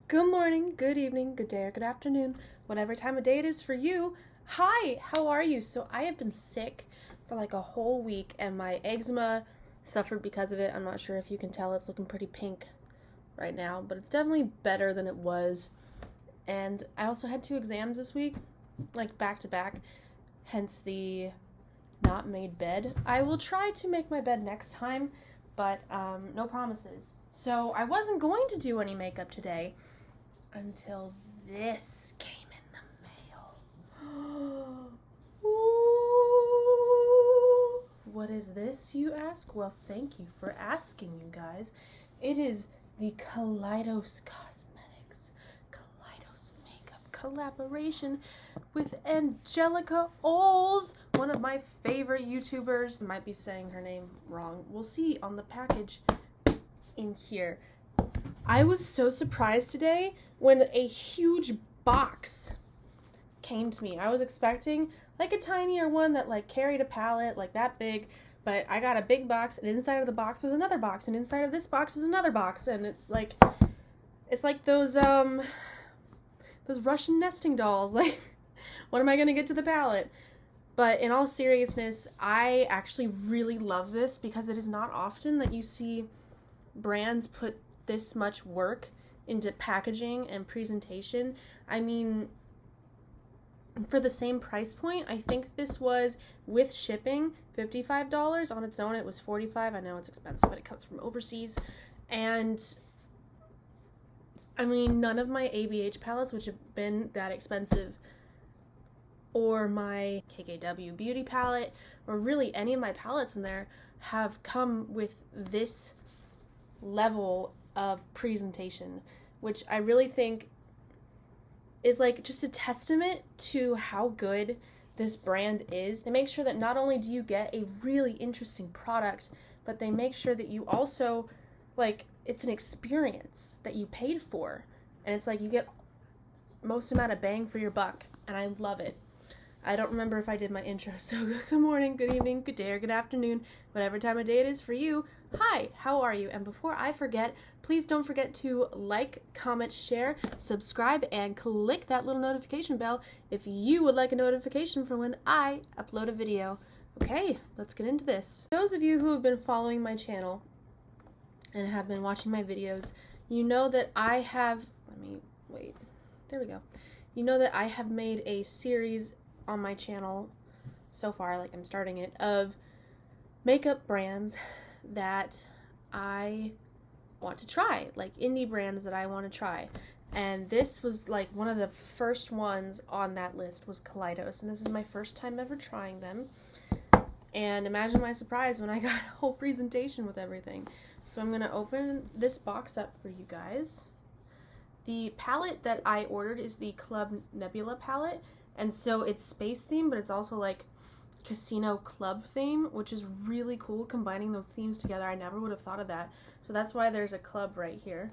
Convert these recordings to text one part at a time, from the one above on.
Good morning, good evening, good day, or good afternoon, whatever time of day it is for you. Hi, how are you? So I have been sick for like a whole week and my eczema suffered because of it. I'm not sure if you can tell, it's looking pretty pink right now, but it's definitely better than it was. And I also had 2 exams this week, like back to back, hence the not made bed. I will try to make my bed next time, but no promises. So I wasn't going to do any makeup today until this came in the mail. Ooh. What is this, you ask? Well, thank you for asking, you guys. It is the Kaleidos Cosmetics Kaleidos makeup collaboration with Angelica Nyqvist, one of my favorite YouTubers. I might be saying her name wrong. We'll see on the package in here. I was so surprised today when a huge box came to me. I was expecting like a tinier one that like carried a palette like that big, but I got a big box, and inside of the box was another box, and inside of this box is another box, and it's like those Russian nesting dolls. Like, when am I gonna get to the palette? But in all seriousness, I actually really love this because it is not often that you see brands put this much work into packaging and presentation. I mean, for the same price point, I think this was, with shipping, $55. On its own, it was $45. I know it's expensive, but it comes from overseas. And, I mean, none of my ABH palettes, which have been that expensive, or my KKW beauty palette, or really any of my palettes in there, have come with this level of presentation, which I really think is like just a testament to how good this brand is. They make sure that not only do you get a really interesting product, but they make sure that you also, like, it's an experience that you paid for, and it's like you get most amount of bang for your buck, and I love it. I don't remember if I did my intro, so good morning, good evening, good day, or good afternoon, whatever time of day it is for you. Hi, how are you? And before I forget, please don't forget to like, comment, share, subscribe, and click that little notification bell if you would like a notification for when I upload a video. Okay, let's get into this. Those of you who have been following my channel and have been watching my videos, you know that I have, there we go. You know that I have made a series on my channel so far, like I'm starting it, of makeup brands that I want to try, like indie brands that I want to try. And this was like one of the first ones on that list was Kaleidos, and this is my first time ever trying them. And imagine my surprise when I got a whole presentation with everything. So I'm gonna open this box up for you guys. The palette that I ordered is the Club Nebula palette. And so it's space themed, but it's also like casino club theme, which is really cool, combining those themes together. I never would have thought of that. So that's why there's a club right here.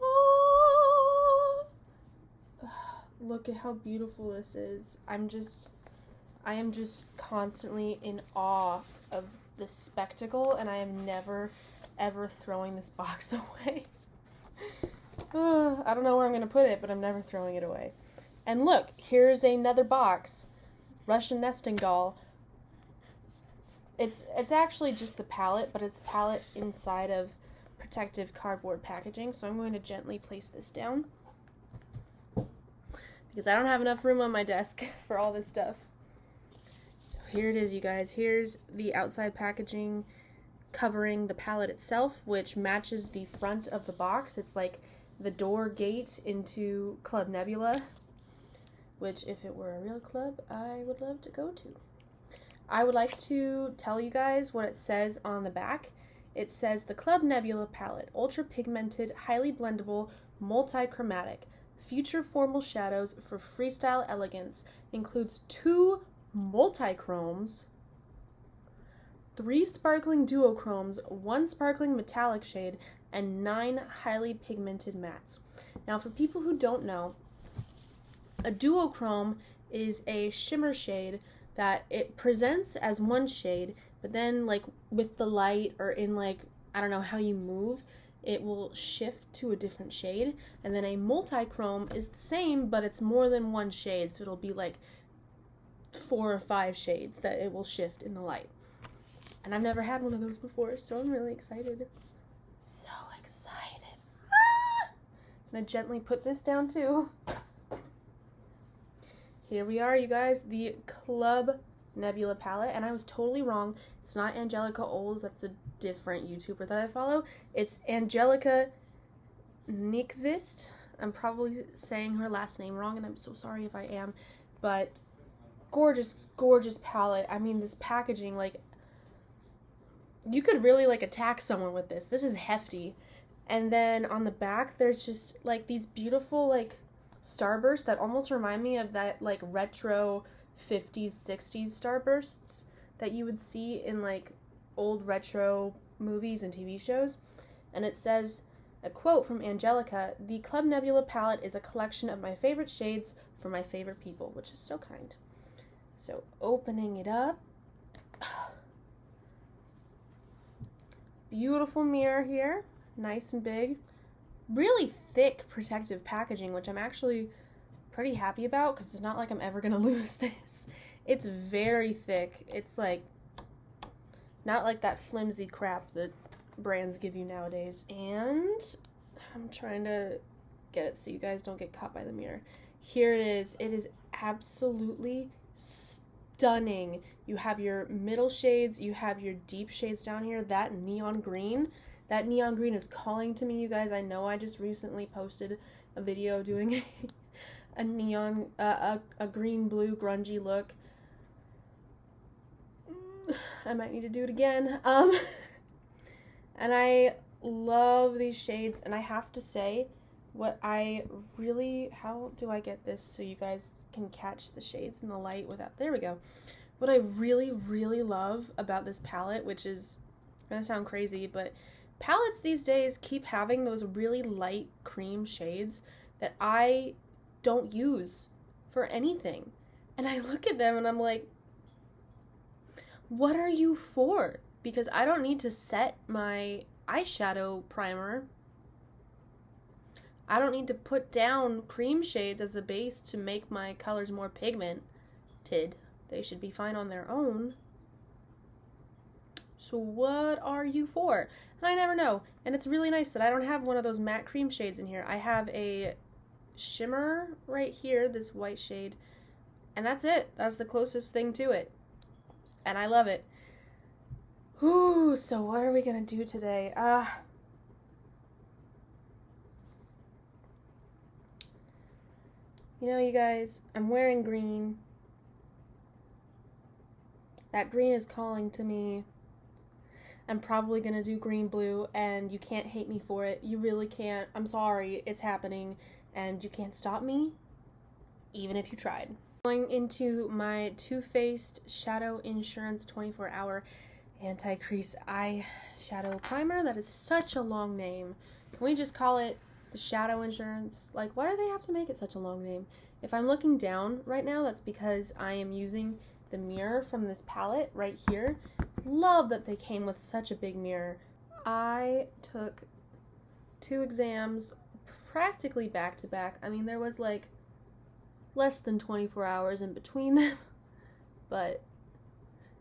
Oh! Look at how beautiful this is. I am just constantly in awe of this spectacle, and I am never, ever throwing this box away. I don't know where I'm going to put it, but I'm never throwing it away. And look, here's another box. Russian nesting doll. It's actually just the palette, but it's palette inside of protective cardboard packaging. So I'm going to gently place this down, because I don't have enough room on my desk for all this stuff. So here it is, you guys. Here's the outside packaging covering the palette itself, which matches the front of the box. It's like the door gate into Club Nebula, which, if it were a real club, I would love to go to. I would like to tell you guys what it says on the back. It says, the Club Nebula palette, ultra pigmented, highly blendable, multi-chromatic, future formal shadows for freestyle elegance, includes 2 multi-chromes, 3 sparkling duochromes, 1 sparkling metallic shade, and 9 highly pigmented mattes. Now, for people who don't know, a duochrome is a shimmer shade that it presents as one shade, but then, like, with the light or in, like, I don't know how you move, it will shift to a different shade. And then a multi-chrome is the same, but it's more than one shade, so it'll be like 4 or 5 shades that it will shift in the light. And I've never had one of those before, so I'm really excited. So excited. Ah! I'm gonna gently put this down too. Here we are, you guys, the Club Nebula palette, and I was totally wrong. It's not Angelica Nyqvist, that's a different YouTuber that I follow. It's Angelica Nyqvist. I'm probably saying her last name wrong, and I'm so sorry if I am, but gorgeous, gorgeous palette. I mean, this packaging, like, you could really, like, attack someone with this. This is hefty. And then on the back, there's just, like, these beautiful, like, starbursts that almost remind me of that, like, retro 50s, 60s starbursts that you would see in, like, old retro movies and TV shows. And it says, a quote from Angelica, "The Club Nebula palette is a collection of my favorite shades for my favorite people," which is so kind. So, opening it up. Beautiful mirror here. Nice and big. Really thick protective packaging, which I'm actually pretty happy about because it's not like I'm ever going to lose this. It's very thick. It's like, not like that flimsy crap that brands give you nowadays. And I'm trying to get it so you guys don't get caught by the mirror. Here it is. It is absolutely stunning. You have your middle shades, you have your deep shades down here. That neon green is calling to me, you guys. I know I just recently posted a video doing a neon, a green blue grungy look. I might need to do it again. And I love these shades, and I have to say, how do I get this so you guys can catch the shades in the light without, there we go. What I really, really love about this palette, which is gonna sound crazy, but palettes these days keep having those really light cream shades that I don't use for anything. And I look at them and I'm like, what are you for? Because I don't need to set my eyeshadow primer. I don't need to put down cream shades as a base to make my colors more pigmented. They should be fine on their own. So what are you for? And I never know. And it's really nice that I don't have one of those matte cream shades in here. I have a shimmer right here, this white shade. And that's it. That's the closest thing to it. And I love it. Ooh, so what are we gonna do today? You know, you guys, I'm wearing green. That green is calling to me. I'm probably gonna do green blue, and you can't hate me for it. You really can't. I'm sorry, it's happening, and you can't stop me, even if you tried. Going into my Too Faced Shadow Insurance 24-Hour Anti-Crease Eyeshadow Primer. That is such a long name. Can we just call it the Shadow Insurance? Like, why do they have to make it such a long name? If I'm looking down right now, that's because I am using the mirror from this palette right here. Love that they came with such a big mirror. I took 2 exams practically back to back. I mean, there was like less than 24 hours in between them, but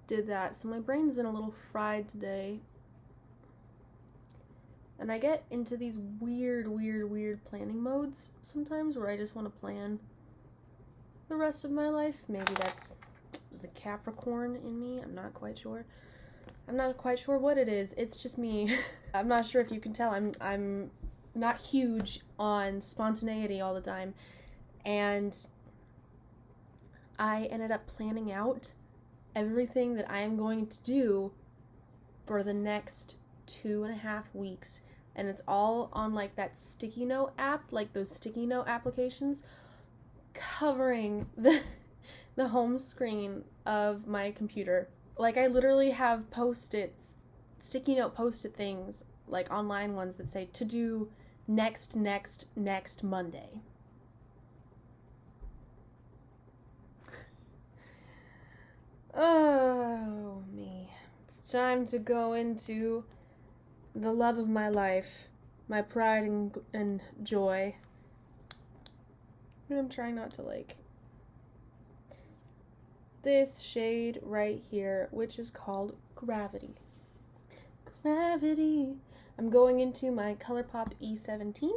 did that. So my brain's been a little fried today. And I get into these weird planning modes sometimes where I just want to plan the rest of my life. Maybe that's the Capricorn in me. I'm not quite sure. I'm not quite sure what it is. It's just me. I'm not sure if you can tell. I'm not huge on spontaneity all the time. And I ended up planning out everything that I am going to do for the next 2.5 weeks. And it's all on like that sticky note app, like those sticky note applications, covering the home screen of my computer. Like, I literally have post-its, sticky note post-it things, like online ones that say to do next Monday. Oh, me. It's time to go into the love of my life, my pride and joy. And I'm trying not to like this shade right here, which is called Gravity. Gravity. I'm going into my ColourPop E17,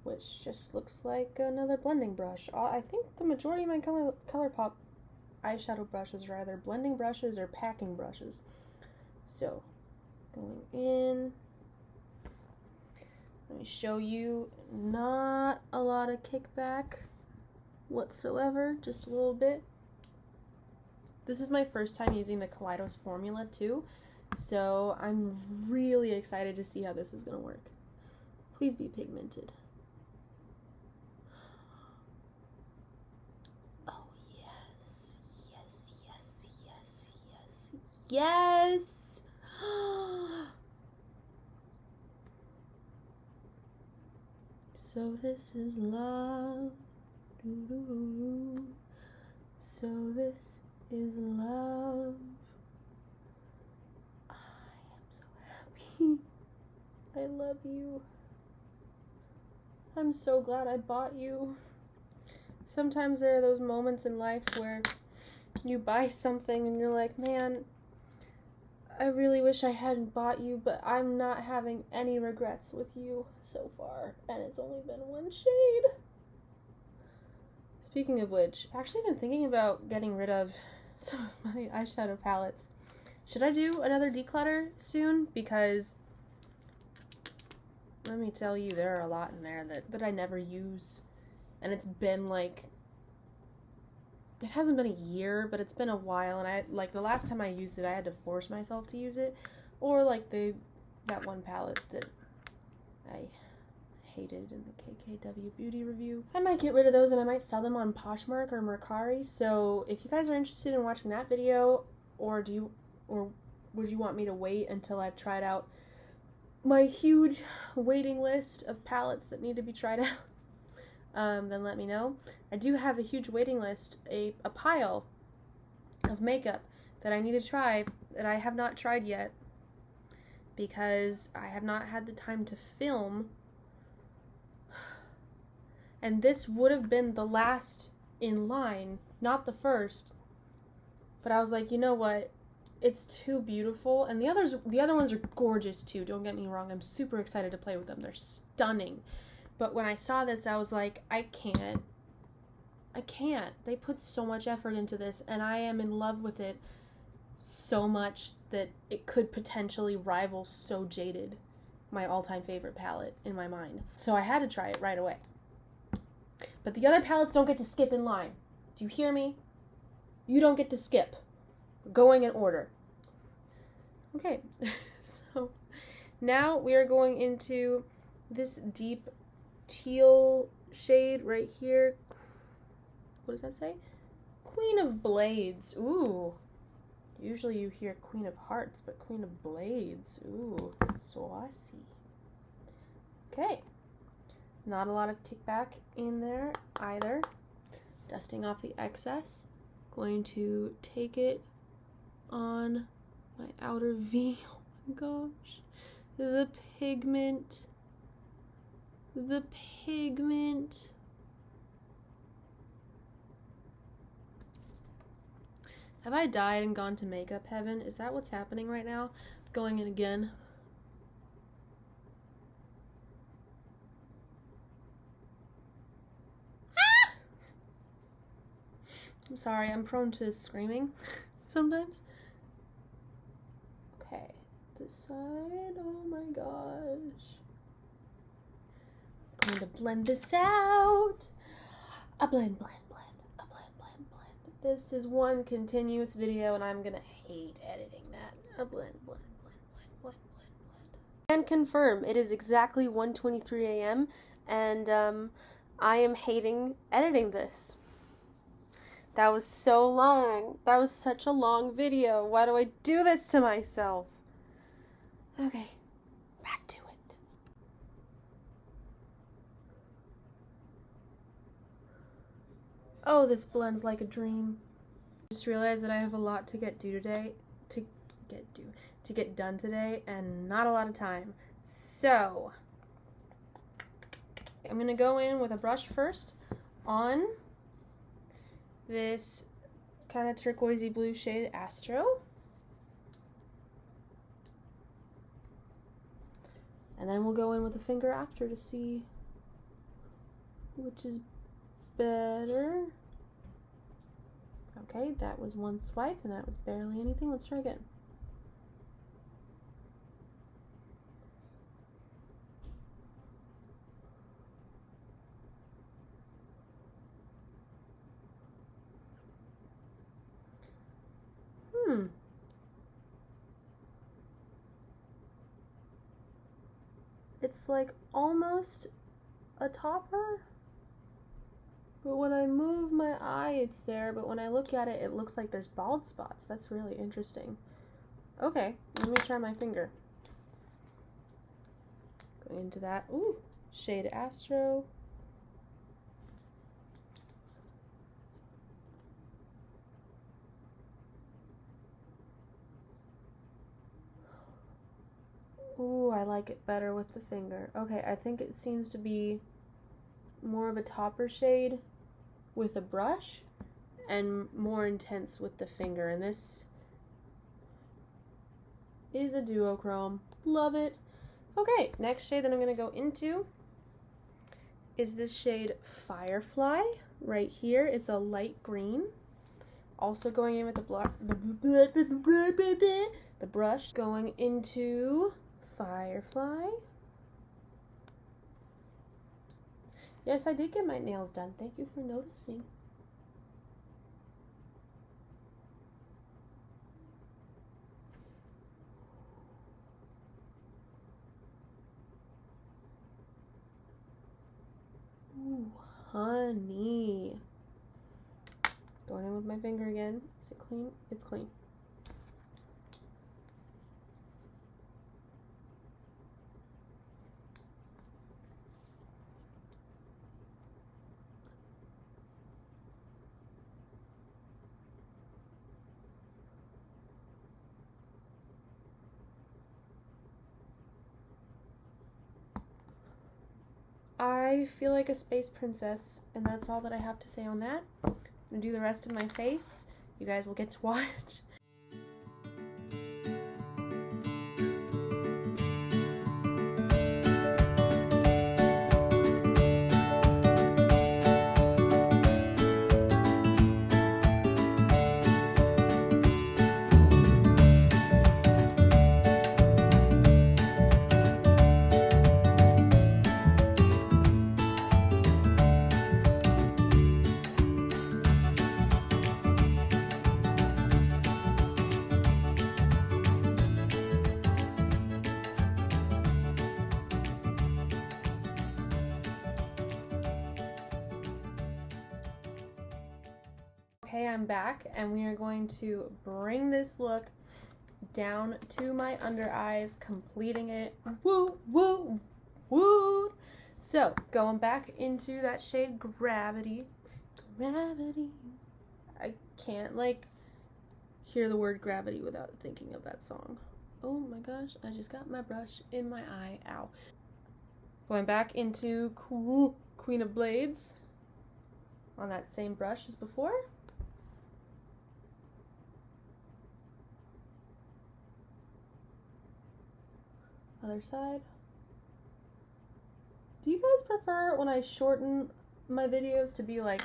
which just looks like another blending brush. I think the majority of my ColourPop eyeshadow brushes are either blending brushes or packing brushes. So, going in. Let me show you, not a lot of kickback whatsoever, just a little bit. This is my first time using the Kaleidos formula too, so I'm really excited to see how this is going to work. Please be pigmented. Oh yes, yes, yes, yes, yes, yes! So this is love. Doo-doo-doo-doo. So this is love. I am so happy. I love you. I'm so glad I bought you. Sometimes there are those moments in life where you buy something and you're like, man, I really wish I hadn't bought you, but I'm not having any regrets with you so far, and it's only been one shade. Speaking of which, I've actually been thinking about getting rid of some of my eyeshadow palettes. Should I do another declutter soon? Because, let me tell you, there are a lot in there that I never use, and it's been like, it hasn't been a year, but it's been a while, and like the last time I used it, I had to force myself to use it, or like that one palette that I hated in the KKW beauty review. I might get rid of those, and I might sell them on Poshmark or Mercari. So if you guys are interested in watching that video, or would you want me to wait until I've tried out my huge waiting list of palettes that need to be tried out? Then let me know. I do have a huge waiting list, a pile of makeup that I need to try that I have not tried yet because I have not had the time to film. And this would have been the last in line, not the first. But I was like, you know what? It's too beautiful. And the other ones are gorgeous too, don't get me wrong. I'm super excited to play with them. They're stunning. But when I saw this, I was like, I can't. They put so much effort into this, and I am in love with it so much that it could potentially rival So Jaded, my all-time favorite palette in my mind. So I had to try it right away. But the other palettes don't get to skip in line. Do you hear me? You don't get to skip. We're going in order. Okay, so now we are going into this deep teal shade right here. What does that say? Queen of Blades. Ooh. Usually you hear Queen of Hearts, but Queen of Blades. Ooh, saucy. Okay. Not a lot of kickback in there either. Dusting off the excess. Going to take it on my outer V. Oh my gosh. The pigment. The pigment. Have I died and gone to makeup heaven? Is that what's happening right now? Going in again. Ah! I'm sorry, I'm prone to screaming sometimes. Okay, this side. Oh my gosh. I'm going to blend this out. A blend, blend, blend. A blend, blend, blend. This is one continuous video, and I'm gonna hate editing that. A blend, blend, blend, blend, blend, blend, blend. And confirm, it is exactly 1:23 a.m. and I am hating editing this. That was so long. That was such a long video. Why do I do this to myself? Okay, back to it. Oh, this blends like a dream. I just realized that I have a lot to get done today, and not a lot of time. So I'm gonna go in with a brush first on this kind of turquoisey blue shade Astro. And then we'll go in with a finger after to see which is better. Okay, that was one swipe and that was barely anything. Let's try again. It's like almost a topper, but when I move my eye it's there, but when I look at it, it looks like there's bald spots. That's really interesting. Okay, let me try my finger. Going into that, ooh, shade Astro. Ooh, I like it better with the finger. Okay, I think it seems to be more of a topper shade with a brush and more intense with the finger. And this is a duochrome. Love it. Okay, next shade that I'm going to go into is this shade Firefly right here. It's a light green. Also going in with the brush. Going into Firefly. Yes, I did get my nails done. Thank you for noticing. Ooh, honey. Going in with my finger again. Is it clean? It's clean. I feel like a space princess, and that's all that I have to say on that. I'm gonna do the rest of my face. You guys will get to watch. Okay, I'm back, and we are going to bring this look down to my under eyes, completing it. Woo, woo, woo. So, going back into that shade Gravity. Gravity. I can't, like, hear the word gravity without thinking of that song. Oh my gosh, I just got my brush in my eye. Ow. Going back into Queen of Blades on that same brush as before. Other side. Do you guys prefer when I shorten my videos to be like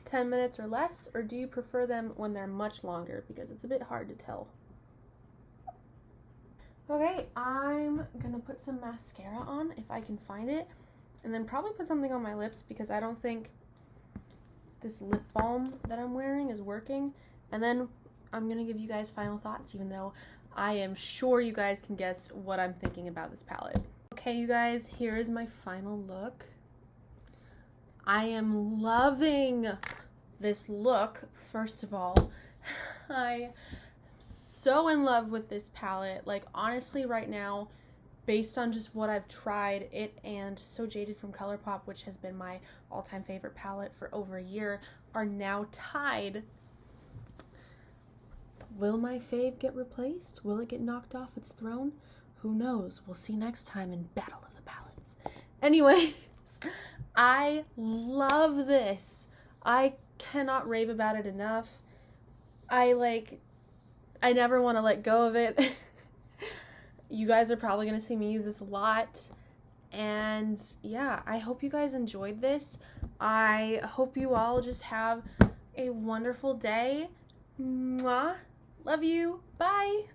10 minutes or less, or do you prefer them when they're much longer? Because it's a bit hard to tell. Okay, I'm gonna put some mascara on if I can find it, and then probably put something on my lips because I don't think this lip balm that I'm wearing is working. And then I'm gonna give you guys final thoughts, even though I am sure you guys can guess what I'm thinking about this palette. Okay, you guys, here is my final look. I am loving this look, first of all. I am so in love with this palette. Like, honestly, right now, based on just what I've tried, it and So Jaded from ColourPop, which has been my all-time favorite palette for over a year, are now tied. Will my fave get replaced? Will it get knocked off its throne? who knows? We'll see next time in Battle of the Palettes. Anyways, I love this. I cannot rave about it enough. I never want to let go of it. You guys are probably going to see me use this a lot. And yeah, I hope you guys enjoyed this. I hope you all just have a wonderful day. Mwah. Love you. Bye.